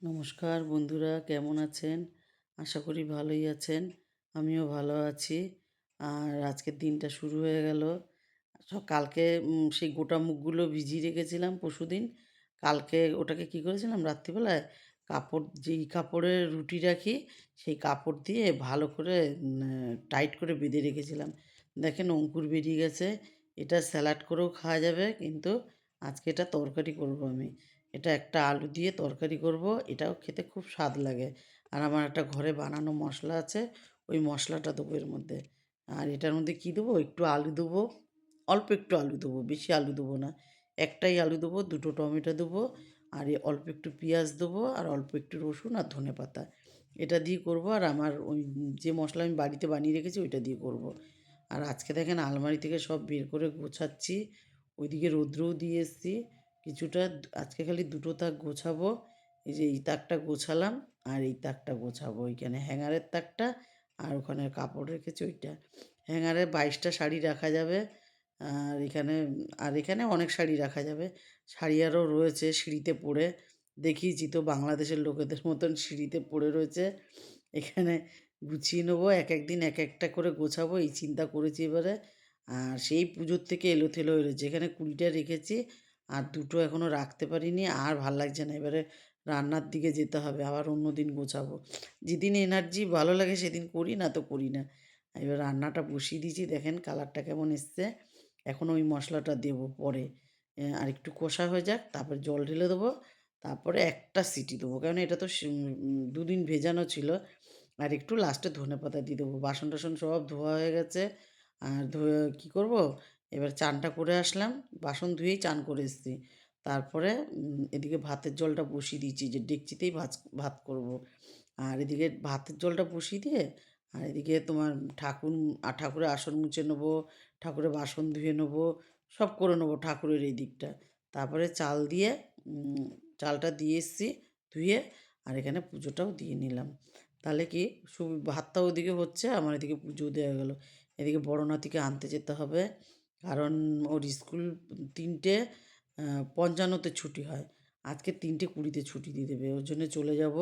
নমস্কার বন্ধুরা, কেমন আছেন? আশা করি ভালোই আছেন। আমিও ভালো আছি। আর আজকের দিনটা শুরু হয়ে গেল। কালকে সেই গোটা মুগগুলো ভিজিয়ে রেখেছিলাম পরশুদিন। কালকে ওটাকে কী করেছিলাম রাত্রিবেলায় যেই কাপড়ে রুটি রাখি সেই কাপড় দিয়ে ভালো করে টাইট করে বেঁধে রেখেছিলাম। দেখেন অঙ্কুর বেরিয়ে গেছে। এটা স্যালাড করেও খাওয়া যাবে, কিন্তু আজকে এটা তরকারি করব আমি। এটা একটা আলু দিয়ে তরকারি করব। এটাও খেতে খুব স্বাদ লাগে। আর আমার একটা ঘরে বানানো মশলা আছে, ওই মশলাটা দেবো এর মধ্যে। আর এটার মধ্যে কী দেবো, একটু আলু দেবো, অল্প একটু আলু দেবো, বেশি আলু দেবো না। একটাই আলু দেবো, দুটো টমেটো দেবো, আর অল্প একটু পেঁয়াজ দেবো, আর অল্প একটু রসুন আর ধনেপাতা। এটা দিয়ে করব। আর আমার ওই যে মশলা আমি বাড়িতে বানিয়ে রেখেছি ওইটা দিয়ে করব। আর আজকে দেখেন আলমারি থেকে সব বের করে গোছাচ্ছি। ওইদিকে রৌদ্রও দিয়ে এসেছি কিছুটা। আজকে খালি দুটো তাক গোছাবো। এই যে এই তাকটা গোছালাম, আর এই তাকটা গোছাবো, ওইখানে হ্যাঙ্গারের তাকটা, আর ওখানে কাপড় রেখেছি ওইটা। হ্যাঙ্গারে 22টা শাড়ি রাখা যাবে। আর এখানে অনেক শাড়ি রাখা যাবে। শাড়ি আরও রয়েছে সিঁড়িতে পড়ে। দেখিয়েছি তো, বাংলাদেশের লোকেদের মতন সিঁড়িতে পড়ে রয়েছে। এখানে গুছিয়ে নেবো, এক এক দিন এক একটা করে গোছাবো এই চিন্তা করেছি এবারে। আর সেই পুজোর থেকে এলোথেলো হয়ে রয়েছে। এখানে 20টা রেখেছি, আর দুটো এখনও রাখতে পারিনি। আর ভাল লাগছে না, এবারে রান্নার দিকে যেতে হবে, আবার অন্য দিন গোছাবো। যেদিন এনার্জি ভালো লাগে সেদিন করি, না তো করি না। এবার রান্নাটা বসিয়ে দিয়েছি, দেখেন কালারটা কেমন এসছে। এখন ওই মশলাটা দেবো পরে। আর একটু কষা হয়ে যাক, তারপর জল ঢেলে দেবো। তারপরে একটা সিটি দেবো, কারণ এটা তো 2 দিন ভেজানো ছিল। আর একটু লাস্টে ধনেপাতা দিয়ে দেবো। বাসন টাসন সব ধোয়া হয়ে গেছে। আর ধুয়ে কী করব, এবার চানটা করে আসলাম। বাসন ধুয়েই চান করে এসেছি। তারপরে এদিকে ভাতের জলটা বসিয়ে দিয়েছি, যে ডেকচিতেই ভাত করব। আর এদিকে ভাতের জলটা বসিয়ে দিয়ে, আর এদিকে তোমার ঠাকুরের আসন মুছে নেবো, ঠাকুরের বাসন ধুয়ে নেবো, সব করে নেবো ঠাকুরের এই দিকটা। তারপরে চালটা দিয়ে এসেছি ধুয়ে। আর এখানে পুজোটাও দিয়ে নিলাম। তাহলে কি ভাতটাও ওদিকে হচ্ছে, আমার এদিকে পুজোও দেওয়া গেল। এদিকে বড় নাতিকে আনতে যেতে হবে, কারণ ওর স্কুল 3:55-তে ছুটি হয়। আজকে 3:20-তে ছুটি দিয়ে দেবে, ওর জন্য চলে যাব।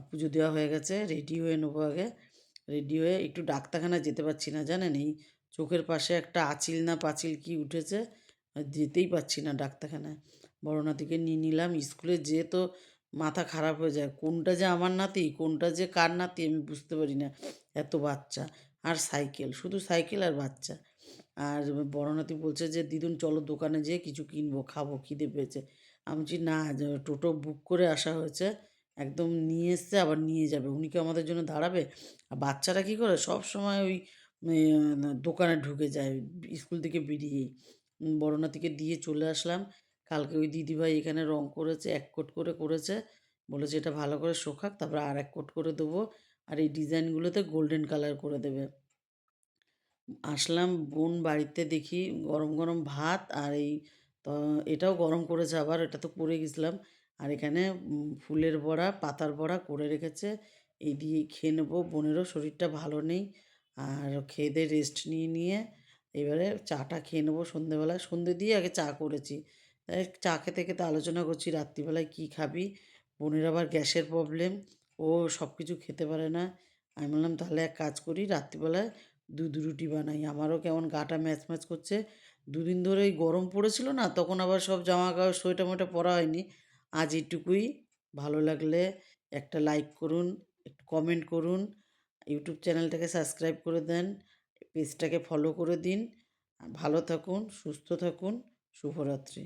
পুজো দেওয়া হয়ে গেছে, রেডি হয়ে নেবো আগে। রেডি হয়ে একটু ডাক্তারখানায় যেতে পারছি না, জানেন এই চোখের পাশে একটা আঁচিল না পাঁচিল কি উঠেছে, আর যেতেই পারছি না ডাক্তারখানায়। বড় নাতিকে নিয়ে নিলাম। স্কুলে যেয়ে তো মাথা খারাপ হয়ে যায়, কোনটা যে আমার নাতি কোনটা যে কার নাতি আমি বুঝতে পারি না। এত বাচ্চা, আর সাইকেল, শুধু সাইকেল আর বাচ্চা। আর বড় নাতি বলছে যে দিদুন চলো দোকানে যেয়ে কিছু কিনবো, খাবো, খিদে পেয়েছে। আমি বলছি না, টোটো বুক করে আসা হয়েছে, একদম নিয়ে এসছে, আবার নিয়ে যাবে। উনি কি আমাদের জন্য দাঁড়াবে? আর বাচ্চারা কী করে সব সময় ওই দোকানে ঢুকে যায় স্কুল থেকে বেরিয়েই। বড় নাতিকে দিয়ে চলে আসলাম। কালকে ওই দিদিভাই এখানে রং করেছে, 1 কোট করে করেছে। বলেছে এটা ভালো করে শোকাক, তারপরে আর 1 কোট করে দেবো। আর এই ডিজাইনগুলোতে গোল্ডেন কালার করে দেবে। আসলাম বোন বাড়িতে, দেখি গরম গরম ভাত, আর তো এটাও গরম করেছে, আবার এটা তো পড়ে গেছিলাম। আর এখানে ফুলের বড়া, পাতার বড়া করে রেখেছে। এই দিয়ে খেয়ে নেবো। বোনেরও শরীরটা ভালো নেই, আর খেয়ে দিয়ে রেস্ট নিয়ে এবারে চাটা খেয়ে নেবো সন্ধেবেলায়। সন্ধে দিয়ে আগে চা করেছি, তাই চা খেতে খেতে আলোচনা করছি রাত্রিবেলায় কী খাবি। বোনের আবার গ্যাসের প্রবলেম, ও সব কিছু খেতে পারে না। আমি বললাম তাহলে এক কাজ করি, রাত্রিবেলায় দুধ রুটি বানাই। আমারও কেমন গাটা ম্যাচ করছে। 2 দিন ধরে এই গরম পড়েছিল না, তখন আবার সব জামা কাপড় সোয়েটার মোয়েটার পরা হয়নি। আজ এইটুকুই। ভালো লাগলে একটা লাইক করুন, একটু কমেন্ট করুন, ইউটিউব চ্যানেলটাকে সাবস্ক্রাইব করে দেন, পেজটাকে ফলো করে দিন। ভালো থাকুন, সুস্থ থাকুন। শুভরাত্রি।